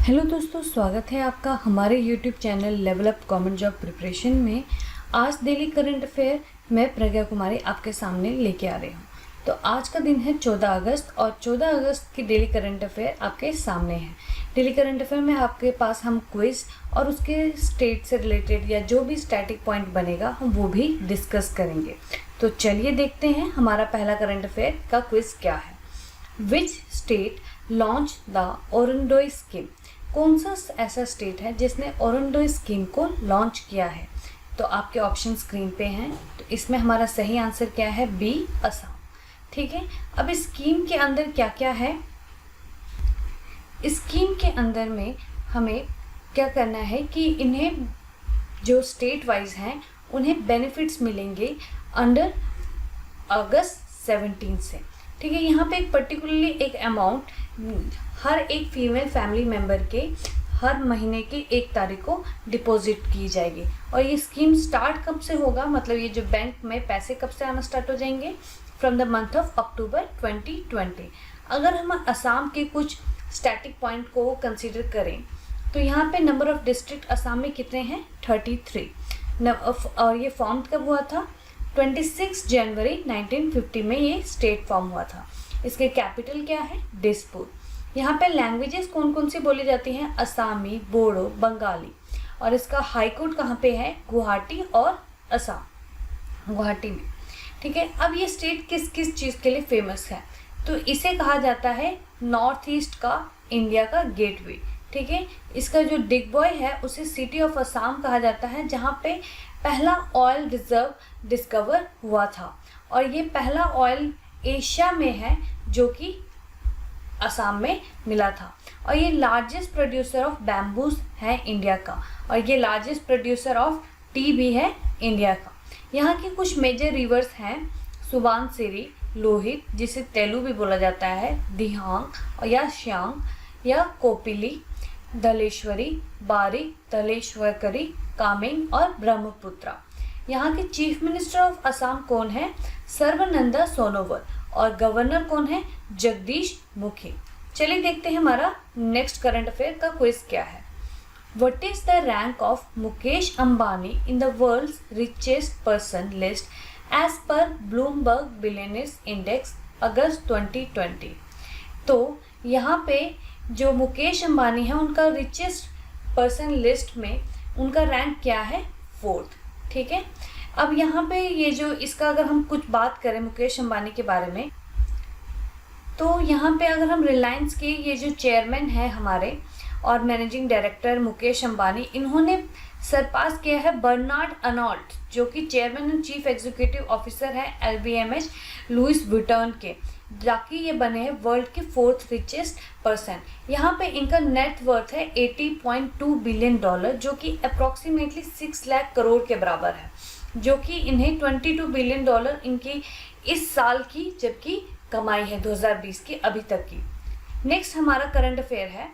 Hello दोस्तों, स्वागत है आपका हमारे YouTube channel level up government job preparation में। आज डेली करंट अफेयर मैं प्रज्ञा कुमारी आपके सामने लेके आ रही हूँ। तो आज का दिन है 14 अगस्त और 14 अगस्त की डेली करंट अफेयर आपके सामने है। डेली करंट अफेयर में आपके पास हम क्विज और उसके स्टेट से रिलेटेड या जो भी स्टैटिक पॉइंट बनेगा हम वो भी डिस्कस करेंगे। तो चलिए देखते हैं हमारा पहला करंट अफेयर का क्विज क्या है। Which state launch the Orunodoi scheme? कौन सा ऐसा स्टेट है जिसने ओरंडोई स्कीम को लॉन्च किया है? तो आपके ऑप्शन स्क्रीन पे हैं। तो इसमें हमारा सही आंसर क्या है? बी, असम। ठीक है, अब इस स्कीम के अंदर क्या क्या है? इस स्कीम के अंदर में हमें क्या करना है कि इन्हें जो स्टेट वाइज हैं उन्हें बेनिफिट्स मिलेंगे अंडर अगस्त 17 से। ठीक है, यहाँ पे एक पर्टिकुलरली एक अमाउंट हर एक फीमेल फैमिली मेम्बर के हर महीने की 1 तारीख को डिपॉजिट की जाएगी। और ये स्कीम स्टार्ट कब से होगा, मतलब ये जो बैंक में पैसे कब से आना स्टार्ट हो जाएंगे? From the month of October 2020। अगर हम असम के कुछ स्टैटिक पॉइंट को कंसिडर करें तो यहाँ पे नंबर ऑफ डिस्ट्रिक्ट असम में कितने हैं? 33। और ये फॉर्म कब हुआ था? 26 जनवरी 1950 में ये स्टेट फॉर्म हुआ था। इसके कैपिटल क्या है? दिसपुर। यहाँ पे लैंग्वेजेस कौन कौन सी बोली जाती हैं? असामी, बोडो, बंगाली। और इसका हाई कोर्ट कहाँ पे है? गुवाहाटी और असम, गुवाहाटी में। ठीक है, अब ये स्टेट किस किस चीज़ के लिए फेमस है? तो इसे कहा जाता है नॉर्थ ईस्ट का इंडिया का गेटवे। ठीक है, इसका जो डिगबॉय है उसे सिटी ऑफ असम कहा जाता है, जहाँ पे पहला ऑयल रिजर्व डिस्कवर हुआ था। और ये पहला ऑयल एशिया में है जो कि असम में मिला था। और ये लार्जेस्ट प्रोड्यूसर ऑफ बैम्बूज है इंडिया का, और ये लार्जेस्ट प्रोड्यूसर ऑफ टी भी है इंडिया का। यहाँ की कुछ मेजर रिवर्स हैं सुबानसिरी, लोहित जिसे तेलु भी बोला जाता है, दिहांग या श्यांग या कोपिली, धलेश्वरी, बारी, धलेश्वरी, कामेंग और ब्रह्मपुत्रा। यहाँ के चीफ मिनिस्टर ऑफ असम कौन है? सर्बानंद सोनोवाल। और गवर्नर कौन है? जगदीश मुखी। चलिए देखते हैं हमारा नेक्स्ट करंट अफेयर का क्विज क्या है। What is the rank of Mukesh Ambani in the world's richest person list as per Bloomberg billionaires index August 2020? तो यहाँ पे जो मुकेश अंबानी है उनका रिचेस्ट पर्सन लिस्ट में उनका रैंक क्या है? 4th। ठीक है, अब यहाँ पे ये जो इसका अगर हम कुछ बात करें मुकेश अंबानी के बारे में, तो यहाँ पे अगर हम रिलायंस के ये जो चेयरमैन है हमारे और मैनेजिंग डायरेक्टर मुकेश अंबानी, इन्होंने सरपास किया है बर्नार्ड अर्नोल्ट जो कि chairman and chief executive officer है LVMH लुइस विटर्न के, ताकि ये बने हैं वर्ल्ड के 4th रिचेस्ट पर्सन। यहाँ पे इनका नेट वर्थ है $80.2 बिलियन, जो कि अप्रॉक्सीमेटली 6 लाख करोड़ के बराबर है, जो कि इन्हें $22 बिलियन इनकी इस साल की जबकि कमाई है 2020 की अभी तक की। नेक्स्ट हमारा करंट अफेयर है।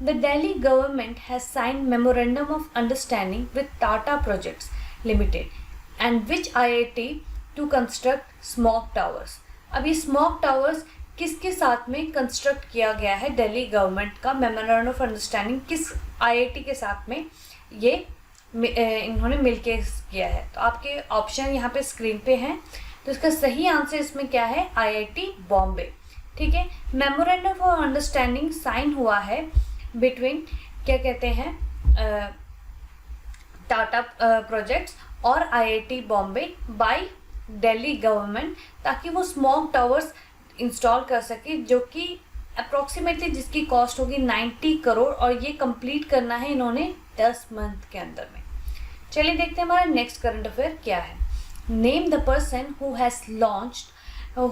The Delhi government has signed memorandum of understanding with Tata projects limited and which IIT to construct smog towers. अब ये स्मॉग टावर्स किसके साथ में कंस्ट्रक्ट किया गया है? दिल्ली गवर्नमेंट का मेमोरेंडम ऑफ अंडरस्टैंडिंग किस IIT के साथ में ये इन्होंने मिलके किया है? तो आपके ऑप्शन यहाँ पे स्क्रीन पे हैं। तो इसका सही आंसर इसमें क्या है? IIT बॉम्बे। ठीक है, मेमोरेंडम ऑफ अंडरस्टैंडिंग साइन हुआ है बिटवीन क्या कहते हैं टाटा प्रोजेक्ट्स और IIT Bombay by Delhi government, ताकि वो स्मॉग टावर्स इंस्टॉल कर सके, जो कि अप्रॉक्सीमेटली जिसकी कॉस्ट होगी 90 करोड़, और ये कंप्लीट करना है इन्होंने 10 मंथ के अंदर में। चलिए देखते हैं हमारा नेक्स्ट करंट अफेयर क्या है। Name the person who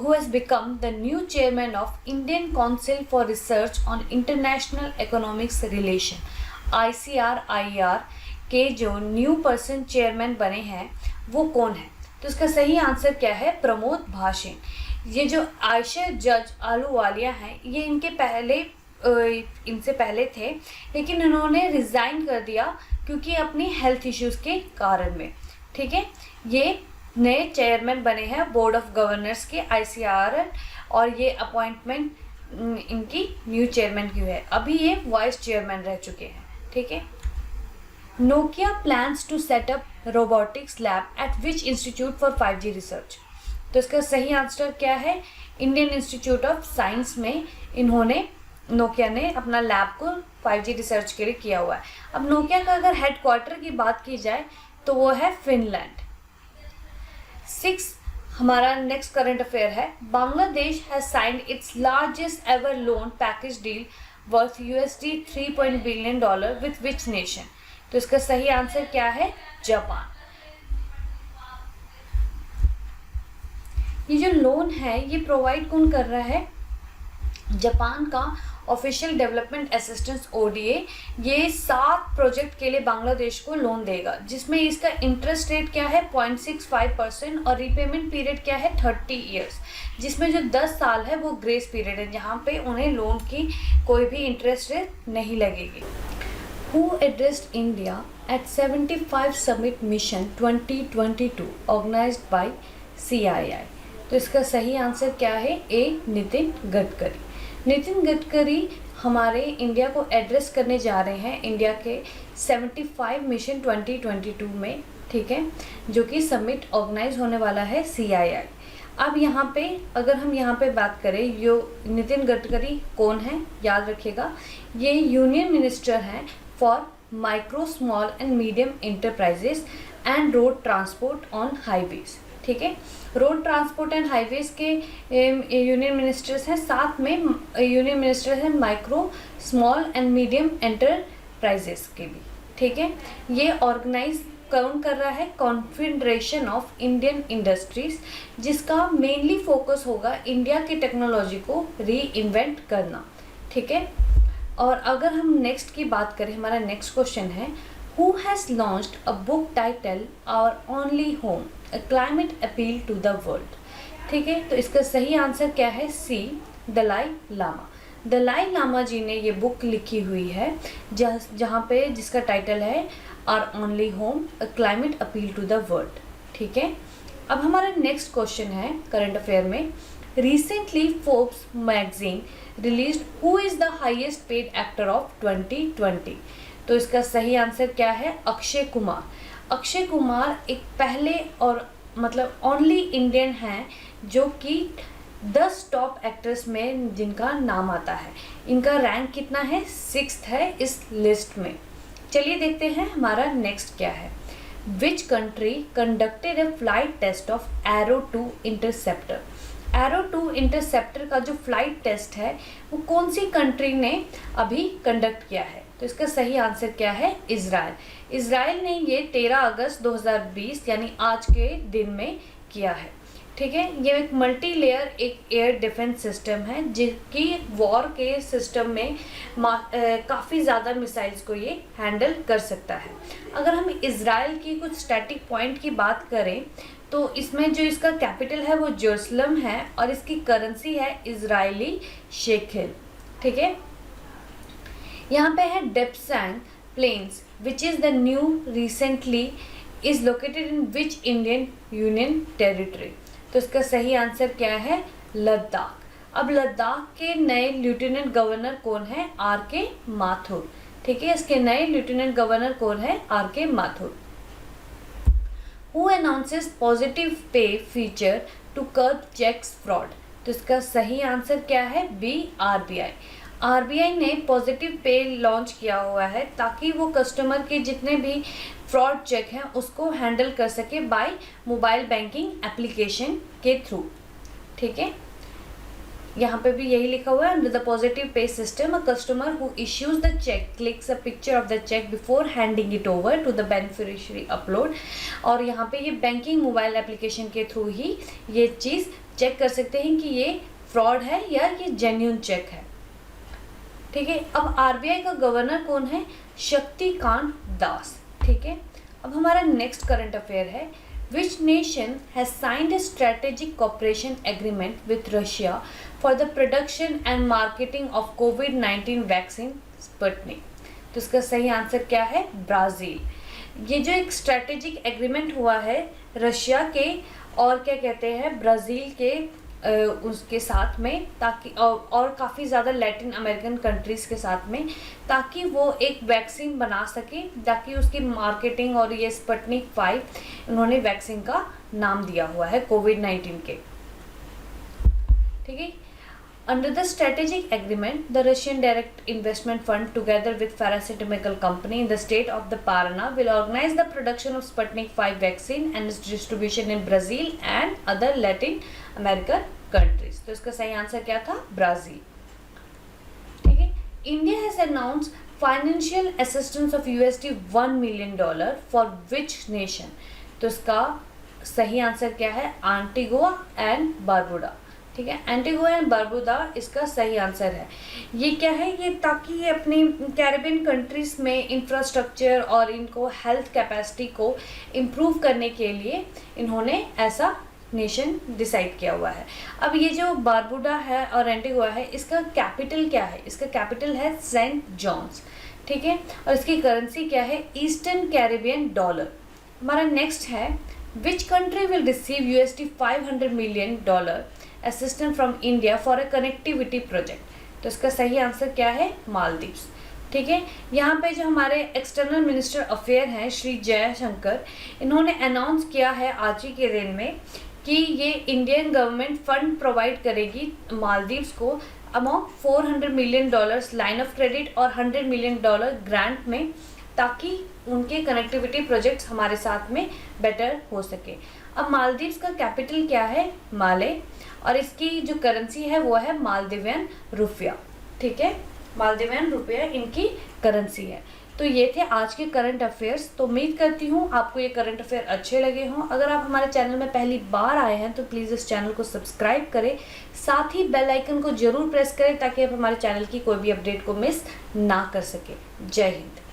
has become the new chairman of Indian council for research on international economics relation. ICRIER के जो न्यू पर्सन चेयरमैन बने हैं वो कौन है? तो इसका सही आंसर क्या है? प्रमोद भाषिन। ये जो आयशा जज आलूवालिया हैं, ये इनसे पहले थे, लेकिन इन्होंने रिज़ाइन कर दिया क्योंकि अपनी हेल्थ इश्यूज़ के कारण में। ठीक है, ये नए चेयरमैन बने हैं बोर्ड ऑफ गवर्नर्स के ICR, और ये अपॉइंटमेंट इनकी न्यू चेयरमैन की है, अभी ये वाइस चेयरमैन रह चुके हैं। ठीक है। Nokia plans to set up robotics lab at which institute for 5G research. तो इसका सही आंसर क्या है? इंडियन इंस्टीट्यूट ऑफ साइंस में इन्होंने, नोकिया ने अपना लैब को 5G रिसर्च के लिए किया हुआ है। अब नोकिया का अगर हेडक्वार्टर की बात की जाए तो वो है फिनलैंड। 6 हमारा नेक्स्ट करंट अफेयर है, Bangladesh has signed its largest ever loan package deal worth $3 billion with which nation. तो इसका सही आंसर क्या है? जापान। ये जो लोन है ये प्रोवाइड कौन कर रहा है? जापान का ऑफिशियल डेवलपमेंट असिस्टेंस ODA ये 7 प्रोजेक्ट के लिए बांग्लादेश को लोन देगा, जिसमें इसका इंटरेस्ट रेट क्या है? 0.65% और रीपेमेंट पीरियड क्या है? 30 ईयर्स, जिसमें जो 10 साल है वो ग्रेस पीरियड है, जहाँ पे उन्हें लोन की कोई भी इंटरेस्ट रेट नहीं लगेगी। Who addressed India at 75 Summit Mission 2022 organized by CII? तो इसका सही आंसर क्या है? ए, नितिन गडकरी। नितिन गडकरी हमारे इंडिया को एड्रेस करने जा रहे हैं इंडिया के 75 मिशन 2022 में। ठीक है, जो कि समिट ऑर्गेनाइज होने वाला है CII। अब यहाँ पे अगर हम यहाँ पे बात करें, यो नितिन गडकरी कौन है? याद रखिएगा, ये यूनियन मिनिस्टर हैं for micro small and medium enterprises and road transport on highways. ठीक है, रोड ट्रांसपोर्ट एंड हाईवेज के यूनियन मिनिस्टर्स हैं, साथ में यूनियन मिनिस्टर हैं micro small and medium enterprises के भी। ठीक है, ये ऑर्गेनाइज कौन कर रहा है? कॉन्फेडरेशन ऑफ इंडियन इंडस्ट्रीज, जिसका मेनली फोकस होगा इंडिया की टेक्नोलॉजी को री इन्वेंट करना। ठीक है, और अगर हम नेक्स्ट की बात करें, हमारा नेक्स्ट क्वेश्चन है, who has launched a book title our only home a climate appeal to the world. ठीक है, तो इसका सही आंसर क्या है? सी, दलाई लामा। दलाई लामा जी ने ये बुक लिखी हुई है जहाँ पे जिसका टाइटल है our only home a climate appeal to the world. ठीक है, अब हमारा नेक्स्ट क्वेश्चन है करंट अफेयर में, recently Forbes magazine released who is the highest paid actor of 2020। तो इसका सही आंसर क्या है? अक्षय कुमार। अक्षय कुमार एक पहले और मतलब ओनली इंडियन हैं जो कि 10 टॉप एक्टर्स में जिनका नाम आता है। इनका रैंक कितना है? 6th है इस लिस्ट में। चलिए देखते हैं हमारा नेक्स्ट क्या है। Which country conducted a flight test of arrow 2 interceptor. Arrow 2 interceptor का जो फ्लाइट टेस्ट है वो कौन सी कंट्री ने अभी कंडक्ट किया है? तो इसका सही आंसर क्या है? इजराइल। इजराइल ने ये 13 अगस्त 2020 यानी आज के दिन में किया है। ठीक है, ये एक मल्टी लेयर एक एयर डिफेंस सिस्टम है, जिसकी वॉर के सिस्टम में काफ़ी ज़्यादा मिसाइल्स को ये हैंडल कर सकता है। अगर हम इजराइल की कुछ स्टैटिक पॉइंट की बात करें तो इसमें जो इसका कैपिटल है वो जेरूसलम है और इसकी करेंसी है इजरायली शेकेल। ठीक है, यहाँ पे है Depsang plains which is the new recently is located in which Indian union territory. तो इसका सही आंसर क्या है? लद्दाख। अब लद्दाख के नए लेफ्टिनेंट गवर्नर कौन है? RK माथुर। ठीक है, इसके नए लेफ्टिनेंट गवर्नर कौन है? RK Mathur. Who announces positive pay feature to curb checks fraud? तो इसका सही आंसर क्या है? B, RBI। RBI ने पॉजिटिव पे लॉन्च किया हुआ है ताकि वो कस्टमर के जितने भी फ्रॉड चेक हैं उसको हैंडल कर सके बाय मोबाइल बैंकिंग एप्लीकेशन के थ्रू। ठीक है, यहाँ पे भी यही लिखा हुआ है, under the positive pay system a customer who issues the cheque clicks a picture of the cheque before handing it over to the beneficiary upload. और यहाँ पे ये बैंकिंग मोबाइल एप्लीकेशन के थ्रू ही ये चीज़ चेक कर सकते हैं कि ये फ्रॉड है या ये जेन्युइन चेक है। ठीक है, अब RBI का गवर्नर कौन है? शक्तिकांत दास। ठीक है, अब हमारा नेक्स्ट करंट अफेयर है, Which nation has signed a strategic cooperation agreement with Russia for the production and marketing of COVID-19 vaccine Sputnik? तो इसका सही आंसर क्या है? ब्राज़ील। ये जो एक स्ट्रैटेजिक एग्रीमेंट हुआ है रशिया के और क्या कहते हैं ब्राज़ील के उसके साथ में, ताकि और काफ़ी ज़्यादा लैटिन अमेरिकन कंट्रीज़ के साथ में, ताकि वो एक वैक्सीन बना सके, ताकि उसकी मार्केटिंग, और ये स्पुतनिक 5 उन्होंने वैक्सीन का नाम दिया हुआ है कोविड-19 के। ठीक है। Under the strategic agreement, the Russian Direct Investment Fund, together with pharmaceutical company in the state of the Paraná, will organize the production of Sputnik 5 vaccine and its distribution in Brazil and other Latin American countries. तो इसका सही answer क्या था? Brazil. ठीक है। India has announced financial assistance of $1 million for which nation? तो इसका सही आंसर क्या है? Antigua and Barbuda. ठीक है, एंटीगुआ एंड बारबुडा इसका सही आंसर है। ये क्या है? ये ताकि ये अपनी कैरिबियन कंट्रीज़ में इंफ्रास्ट्रक्चर और इनको हेल्थ कैपेसिटी को इम्प्रूव करने के लिए इन्होंने ऐसा नेशन डिसाइड किया हुआ है। अब ये जो बारबुडा है और एंटीगुआ है, इसका कैपिटल क्या है? इसका कैपिटल है सेंट जॉन्स। ठीक है, और इसकी करेंसी क्या है? Eastern Caribbean dollar. हमारा नेक्स्ट है, which country will receive $500 million assistant from India for a connectivity project? तो इसका सही आंसर क्या है? मालदीव्स। ठीक है, यहाँ पे जो हमारे एक्सटर्नल मिनिस्टर अफेयर हैं श्री जयशंकर, इन्होंने अनाउंस किया है आज ही के दिन में कि ये इंडियन गवर्नमेंट फंड प्रोवाइड करेगी मालदीव्स को amount $400 million line of credit और $100 million ग्रांट में, ताकि उनके कनेक्टिविटी प्रोजेक्ट्स हमारे साथ में बेटर हो सके। अब मालदीव्स का कैपिटल क्या है? माले, और इसकी जो करेंसी है वो है मालदीवियन रुपया। ठीक है, मालदीवियन रुपया इनकी करेंसी है। तो ये थे आज के करंट अफेयर्स। तो उम्मीद करती हूँ आपको ये करंट अफेयर अच्छे लगे हों। अगर आप हमारे चैनल में पहली बार आए हैं तो प्लीज़ इस चैनल को सब्सक्राइब करें, साथ ही बेल आइकन को जरूर प्रेस करें ताकि आप हमारे चैनल की कोई भी अपडेट को मिस ना कर सके। जय हिंद।